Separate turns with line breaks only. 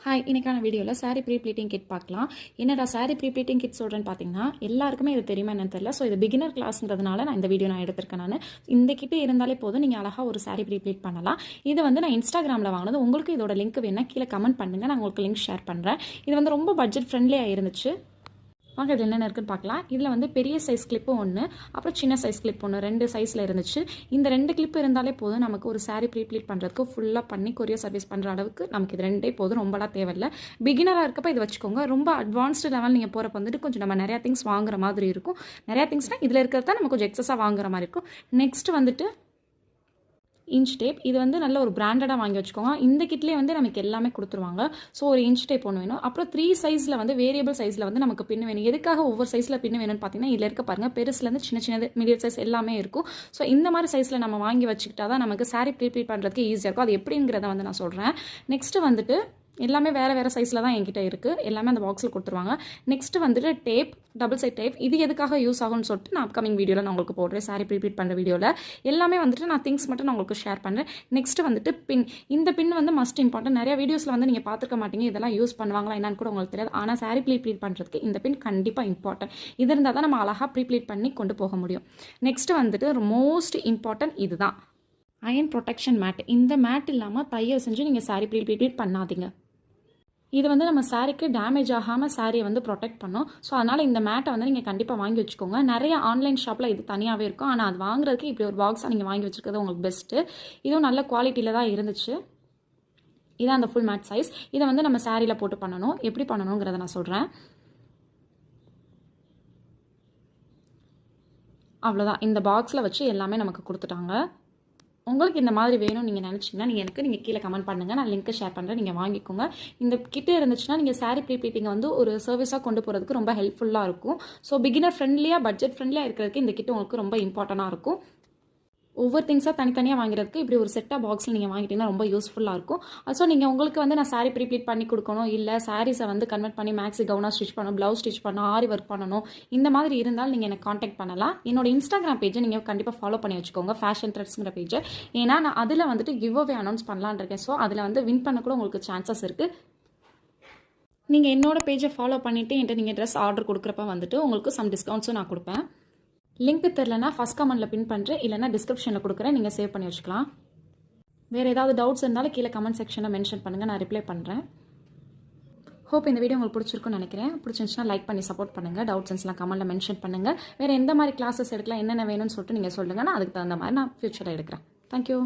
Hi, இன்னைக்கான வீடியோவில் sari pre pleating kit பார்க்கலாம். என்னடா சாரீ ப்ரீ ப்ளீட்டிங் கிட் சொல்கிறேன்னு பார்த்தீங்கன்னா, எல்லாருக்குமே இது தெரியுமா என்னன்னு தெரியல. ஸோ இது பிகினர் கிளாஸ்ன்றதுனால இந்த வீடியோ எடுத்திருக்கேன். இந்த கிட்டு இருந்தாலே போதும், நீங்கள் அழகாக ஒரு சாரீ ப்ரீ ப்ளீட் பண்ணலாம். இது நான் இன்ஸ்டாகிராமில் வாங்கினது. உங்களுக்கு இதோட லிங்க் வேணா கீழே கமெண்ட் பண்ணுங்கள், நான் உங்களுக்கு லிங்க் ஷேர் பண்ணுறேன். இது ரொம்ப பட்ஜெட் ஃப்ரெண்ட்லியாக இருந்துச்சு. வாங்க இது என்னென்ன இருக்குன்னு பார்க்கலாம். இதில் பெரிய சைஸ் கிளிப்பு ஒன்று, அப்புறம் சின்ன சைஸ் கிளிப் ஒன்று, 2 சைஸில் இருந்துச்சு. இந்த 2 கிளிப்பு இருந்தாலே போதும், நமக்கு ஒரு சாரீ ப்ரீப்ளீட் பண்ணுறதுக்கு ஃபுல்லாக பண்ணி கொரியர் சர்வீஸ் பண்ணுற அளவுக்கு நமக்கு இது 2 போதும், ரொம்பலாம் தேவையில்லை. பிகினராக இருக்கப்போ இது வச்சுக்கோங்க. ரொம்ப அட்வான்ஸ்டு லெவல் நீங்கள் போகிறப்ப கொஞ்சம் நம்ம நிறையா திங்ஸ் வாங்குற மாதிரி இருக்கும். நிறையா திங்ஸ்னால் இதில் இருக்கிறது தான் நம்ம கொஞ்சம் எக்ஸஸாக வாங்குற மாதிரி இருக்கும். Next inch tape. இது நல்ல ஒரு பிராண்டடாக வாங்கி வச்சுக்கோங்க. இந்த கிட்லேயே நமக்கு எல்லாமே கொடுத்துருவாங்க. ஸோ ஒரு இன்ச் டேப் ஒன்று வேணும். அப்புறம் 3 சைஸில் வேரியபிள் சைஸில் நமக்கு பின் வேணும். எதுக்காக ஒவ்வொரு சைஸில் பின் வேணும்னு பார்த்தீங்கன்னா, இதில் இருக்க பாருங்கள், பெருசுலேருந்து சின்னது மீடியம் சைஸ் எல்லாமே இருக்கும். ஸோ இந்த மாதிரி சைஸில் நம்ம வாங்கி வச்சுக்கிட்டா தான் நமக்கு சாரீ ப்ரீப்ளீட் பண்ணுறதுக்கு ஈஸியாக இருக்கும். அது எப்படிங்கிறத நான் சொல்கிறேன். நெக்ஸ்ட்டு எல்லாமே வேறு சைஸில் தான் என்கிட்ட இருக்குது. எல்லாமே அந்த பாக்ஸில் கொடுத்துருவாங்க. Next tape, double side tape. இது எதுக்காக யூஸ் ஆகும்னு சொல்லிட்டு நான் அப்கமிங் வீடியோவில் நான் உங்களுக்கு போடுறேன். சாரீ ப்ரீப்ளீட் பண்ணுற வீடியோவில் எல்லாமே நான் திங்ஸ் மட்டும் நான் உங்களுக்கு ஷேர் பண்ணுறேன். நெக்ஸ்ட்டு பின். இந்த பின் மஸ்ட் இம்பார்ட்டன்ட். நிறைய வீடியோஸில் நீங்கள் பார்த்துருக்க மாட்டீங்க, இதெல்லாம் யூஸ் பண்ணுவாங்களா என்னன்னு கூட உங்களுக்கு தெரியாது. ஆனால் சாரீ ப்ரீப்ளீட் பண்ணுறதுக்கு இந்த பின் கண்டிப்பாக இம்பார்ட்டன்ட். இது இருந்தால் தான் நம்ம அழகாக ப்ரீப்ளீட் பண்ணி கொண்டு போக முடியும். நெக்ஸ்ட்டு மோஸ்ட் இம்பார்ட்டன்ட் இதுதான், அயன் ப்ரொடெக்ஷன் மேட். இந்த மேட் இல்லாமல் தையல் செஞ்சு நீங்கள் சாரீ ப்ரீப்ளீட் பண்ணாதீங்க. இது நம்ம சாரீக்கு டேமேஜ் ஆகாமல் சாரியை ப்ரொடெக்ட் பண்ணோம். ஸோ அதனால் இந்த மேட்டை நீங்கள் கண்டிப்பாக வாங்கி வச்சுக்கோங்க. நிறைய ஆன்லைன் ஷாப்பில் இது தனியாகவே இருக்கும். ஆனால் அது வாங்குறதுக்கு இப்படி ஒரு பாக்ஸாக நீங்கள் வாங்கி வச்சுக்கிறது உங்களுக்கு பெஸ்ட்டு. இதுவும் நல்ல குவாலிட்டியில் தான் இருந்துச்சு. இதான் அந்த ஃபுல் மேட் சைஸ். இதை நம்ம சாரியில் போட்டு பண்ணணும். எப்படி பண்ணணுங்கிறத நான் சொல்கிறேன். அவ்வளோதான். இந்த பாக்ஸில் வச்சு எல்லாமே நமக்கு கொடுத்துட்டாங்க. உங்களுக்கு இந்த மாதிரி வேணும் நீங்கள் நினச்சிங்கன்னா நீங்கள் கீழே கமெண்ட் பண்ணுங்கள், நான் லிங்க்கை ஷேர் பண்ணுறேன், நீங்கள் வாங்கிக்கோங்க. இந்த கிட்டே இருந்துச்சுன்னா நீங்கள் சாரீ ப்ரீப்ளீட்டிங்கை ஒரு சர்வீஸாக கொண்டு போகிறதுக்கு ரொம்ப ஹெல்ப்ஃபுல்லாக இருக்கும். ஸோ பிகினர் ஃப்ரெண்ட்லியாக, பட்ஜெட் ஃப்ரெண்ட்லியாக இருக்கிறதுக்கு இந்த கிட்டு உங்களுக்கு ரொம்ப இம்பார்ட்டண்ட்டாக இருக்கும். ஒவ்வொரு திங்ஸாக தனித்தனியாக வாங்குறதுக்கு இப்படி ஒரு செட்டாக பாக்ஸில் நீங்கள் வாங்கிட்டீங்கன்னா ரொம்ப யூஸ்ஃபுல்லாக இருக்கும். ஸோ நீங்கள் உங்களுக்கு நான் சாரீ ப்ரீப்ளீட் பண்ணி கொடுக்கணும், இல்லை சாரீஸை கன்வெர்ட் பண்ணி மேக்ஸி கவுனாக ஸ்டிச் பண்ணணும், ப்ளவுஸ் ஸ்டிச் பண்ணணும், ஆரி ஒர்க் பண்ணணும், இந்த மாதிரி இருந்தாலும் நீங்கள் எனக்கு காண்டாக்ட் பண்ணலாம். என்னோட இன்ஸ்டாகிராம் பேஜை நீங்கள் கண்டிப்பாக ஃபாலோ பண்ணி வச்சுக்கோங்க, ஃபேஷன் த்ரெட்ஸுங்கிற பேஜை. ஏன்னா நான் அதில் கிவ் அவே அனௌன்ஸ் பண்ணலான்னு இருக்கேன். ஸோ அதில் வின் பண்ண கூட உங்களுக்கு சான்சஸ் இருக்குது. நீங்கள் என்னோட பேஜை ஃபாலோ பண்ணிவிட்டு என்கிட்ட நீங்கள் ட்ரெஸ் ஆர்டர் கொடுக்குறப்ப உங்களுக்கு சம் டிஸ்கவுண்ட்ஸும் நான் கொடுப்பேன். லிங்க் தெரிலனா ஃபஸ்ட் கமெண்ட்டில் பின் பண்ணுறேன், இல்லைனா டிஸ்கிரிப்ஷனில் கொடுக்குறேன், நீங்கள் சேவ் பண்ணி வச்சுக்கலாம். வேறு ஏதாவது டவுட்ஸ் இருந்தாலும் கீழே கமெண்ட் செக்ஷனில் மென்ஷன் பண்ணுங்கள், நான் ரிப்ளை பண்ணுறேன். ஹோப் இந்த வீடியோ உங்களுக்கு பிடிச்சிருக்குன்னு நினைக்கிறேன். பிடிச்சிருந்துச்சுன்னா லைக் பண்ணி சப்போர்ட் பண்ணுங்கள். டவுட்ஸ்லாம் கமெண்ட்டில் மென்ஷன் பண்ணுங்கள். வேறு எந்த மாதிரி கிளாஸஸ் எடுக்கலாம், என்னென்ன வேணும்னு சொல்லிட்டு நீங்கள் சொல்லுங்கள். நான் அதுக்கு தகுந்த மாதிரி நான் ஃபியூச்சரில் எடுக்கிறேன். தேங்க்யூ.